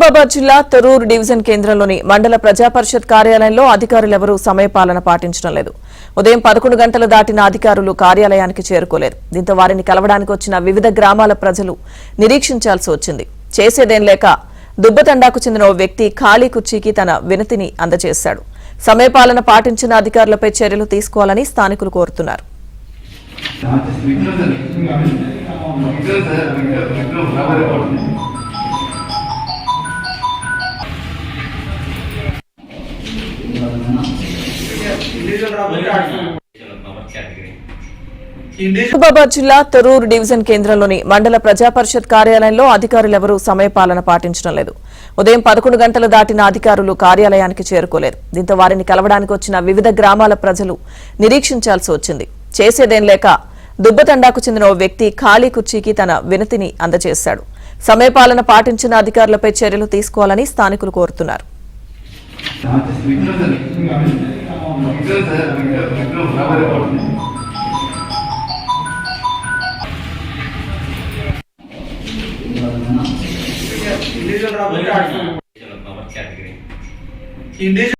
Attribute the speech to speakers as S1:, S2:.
S1: మహబూబాబాద్ జిల్లా తొర్రూరు డివిజన్ కేంద్రంలోని మండల ప్రజా పరిషత్ కార్యాలయంలో అధికారులెవరూ సమయపాలన పాటించడం లేదు. ఉదయం 11 గంటలు దాటిన అధికారులు కార్యాలయానికి చేరుకోలేదు. దీంతో వారిని కలవడానికి వచ్చిన వివిధ గ్రామాల ప్రజలు నిరీక్షించాల్సి వచ్చింది. చేసేదేం లేక దుబ్బతండాకు చెందిన ఓ వ్యక్తి ఖాళీ కుర్చీకి తన వినతిని అందజేశాడు. సమయపాలన పాటించిన అధికారులపై చర్యలు తీసుకోవాలని స్థానికులు కోరుతున్నారు. మహబూబాబాద్ జిల్లా తొర్రూరు డివిజన్ కేంద్రంలోని మండల ప్రజా పరిషత్ కార్యాలయంలో అధికారులెవరూ సమయపాలన పాటించడం లేదు. ఉదయం 11 గంటలు దాటిన అధికారులు కార్యాలయానికి చేరుకోలేదు. దీంతో వారిని కలవడానికి వచ్చిన వివిధ గ్రామాల ప్రజలు నిరీక్షించాల్సి వచ్చింది. చేసేదేం లేక దుబ్బతండాకు చెందిన ఓ వ్యక్తి ఖాళీ కుర్చీకి తన వినతిని అందజేశాడు. సమయపాలన పాటించిన అధికారులపై చర్యలు తీసుకోవాలని స్థానికులు కోరుతున్నారు.